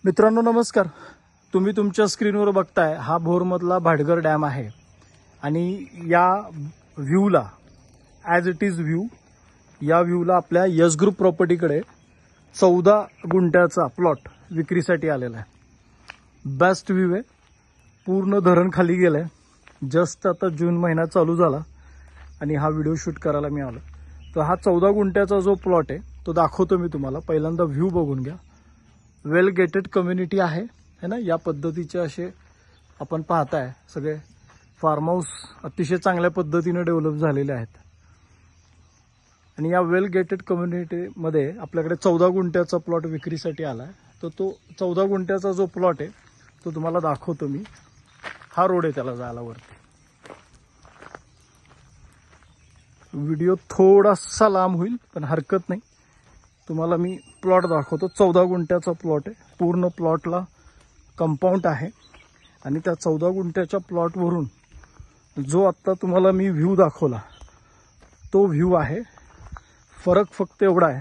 मित्रांनो नमस्कार. तुम्ही तुमच्या स्क्रीनवर बघताय हा भोरमधला भाटघर डॅम आहे आणि या व्ह्यूला ॲज इट इज व्ह्यू या व्ह्यूला आपल्या यस ग्रुप प्रॉपर्टीकडे 14 गुंठ्याचा प्लॉट विक्रीसाठी आलेला आहे. बेस्ट व्ह्यू आहे. पूर्ण धरण खाली गेलंय. जस्ट आता जून महिना चालू झाला आणि हा व्हिडिओ शूट करायला मी आलो. तर हा 14 गुंठ्याचा जो प्लॉट आहे तो दाखवतो मी तुम्हाला. पहिल्यांदा व्ह्यू बघून घ्या. वेल गेटेड कम्युनिटी आहे है ना. या पद्धतीचे असे आपण पाहताय सगळे फार्म हाऊस अतिशय चांगल्या पद्धतीने डेव्हलप झालेले आहेत. आणि या वेल गेटेड कम्युनिटीमध्ये आपल्याकडे 14 गुंठ्याचा प्लॉट विक्रीसाठी आलाय. तर तो 14 गुंठ्याचा जो प्लॉट आहे तो तुम्हाला दाखवतो मी. हा रोड आहे त्याला जायला वरती. व्हिडिओ थोडासा लांब होईल पण हरकत नाही. तुम्हाला मी प्लॉट दाखवतो. 14 गुंठ्याचा प्लॉट आहे. पूर्ण प्लॉटला कंपाऊंड आहे आणि त्या 14 गुंठ्याच्या प्लॉटवरून जो आत्ता तुम्हाला मी व्ह्यू दाखवला तो व्ह्यू आहे. फरक फक्त एवढा आहे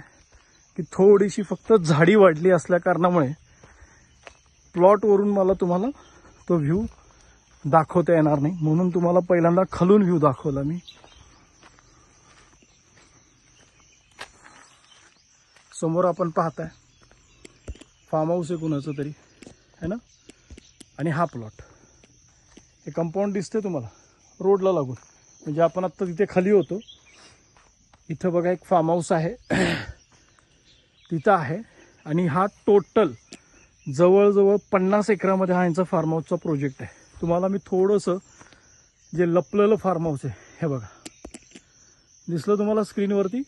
की थोडीशी फक्त झाडी वाढली असल्या कारणामुळे प्लॉटवरून मला तुम्हाला तो व्ह्यू दाखवता येणार नाही. म्हणून तुम्हाला पहिल्यांदा खालून व्ह्यू दाखवला मी. समोर आपण पाहताय फार्म हाऊस आहे कुणाचं तरी है ना. आणि हा प्लॉट हे कंपाऊंड दिसते तुम्हाला रोडला लागून. म्हणजे आपण आत्ता तिथे खाली होतो. इथं बघा एक फार्म हाऊस आहे तिथं आहे. आणि हा टोटल जवळजवळ 50 एकरामध्ये हा यांचा फार्म हाऊसचा प्रोजेक्ट आहे. तुम्हाला मी थोडंसं जे लपलेलं फार्म हाऊस आहे हे बघा दिसलं तुम्हाला स्क्रीनवरती.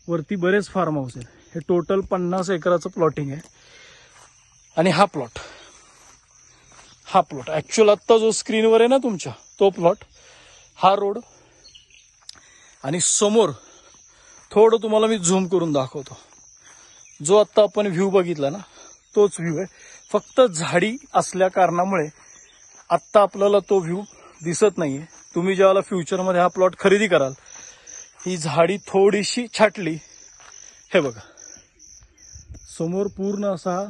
वरती बरेच फार्म हाऊस आहेत. हे टोटल 50 एकराचं प्लॉटिंग आहे. आणि हा प्लॉट ऍक्च्युअल आत्ता जो स्क्रीनवर आहे ना तुमच्या तो प्लॉट, हा रोड आणि समोर थोडं तुम्हाला मी झूम करून दाखवतो. जो आत्ता आपण व्ह्यू बघितला ना तोच व्ह्यू आहे. फक्त झाडी असल्या कारणामुळे आत्ता आपल्याला तो व्ह्यू दिसत नाहीये. तुम्ही ज्यावेळेला फ्युचरमध्ये हा प्लॉट खरेदी कराल ही झाडी थोडीशी छाटली. हे बघा समोर पूर्ण असा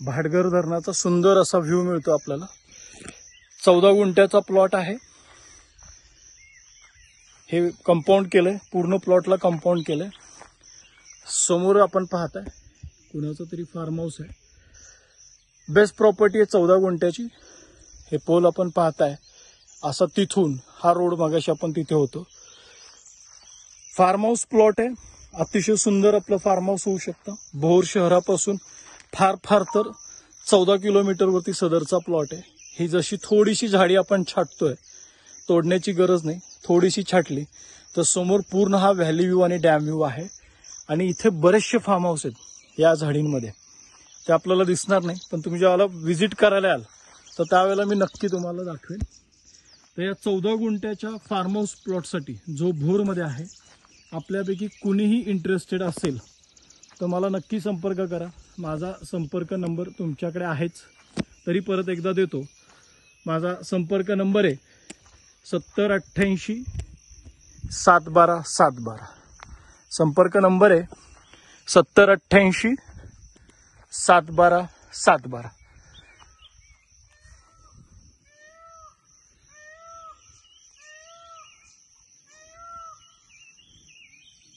भाटघर धरणाचा सुंदर असा व्ह्यू मिळतो आपल्याला. 14 गुंठ्याचा प्लॉट आहे. हे कंपाऊंड केलंय. पूर्ण प्लॉटला कंपाऊंड केलंय. समोर आपण पाहताय कुणाचं तरी फार्म हाऊस आहे. बेस्ट प्रॉपर्टी आहे 14 गुंठ्याची. हे पोल आपण पाहताय असा तिथून हा रोड मगाशी आपण तिथे होतो. फार्म हाऊस प्लॉट आहे. अतिशय सुंदर आपलं फार्म हाऊस होऊ शकतं. भोर शहरापासून फार तर 14 किलोमीटरवरती सदरचा प्लॉट आहे. ही जशी थोडीशी झाडी आपण छाटतोय, तोडण्याची गरज नाही, थोडीशी छाटली तर समोर पूर्ण हा व्हॅली व्ह्यू आणि डॅम व्ह्यू आहे. आणि इथे बरेचसे फार्म हाऊस आहेत या झाडींमध्ये. ते आपल्याला दिसणार नाही पण तुम्ही ज्यावेळेला व्हिजिट करायला याल तर त्यावेळेला मी नक्की तुम्हाला दाखवेन. तर या 14 गुंठ्याच्या फार्म हाऊस प्लॉटसाठी जो भोरमध्ये आहे, आपल्यापैकी कुणीही इंटरेस्टेड असेल तर मला नक्की संपर्क करा. माझा संपर्क नंबर तुमच्याकडे आहेच तरी परत एकदा देतो. माझा संपर्क नंबर आहे 7088 712 712. संपर्क नंबर आहे 7088 712 712.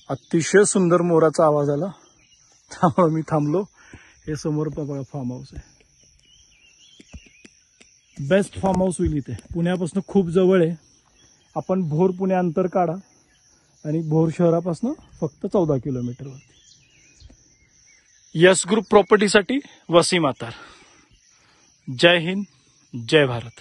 अतिशय सुंदर मोराचा आवाज आला त्यामुळे मी थांबलो. हे समोर बघा फार्म हाऊस आहे. बेस्ट फार्म हाऊस होईल इथे. पुण्यापासून खूप जवळ आहे. आपण भोर पुणे अंतर काढा आणि भोर शहरापासून फक्त 14 किलोमीटरवरती. यस ग्रुप प्रॉपर्टीसाठी वसीम आतार. जय हिंद, जय भारत.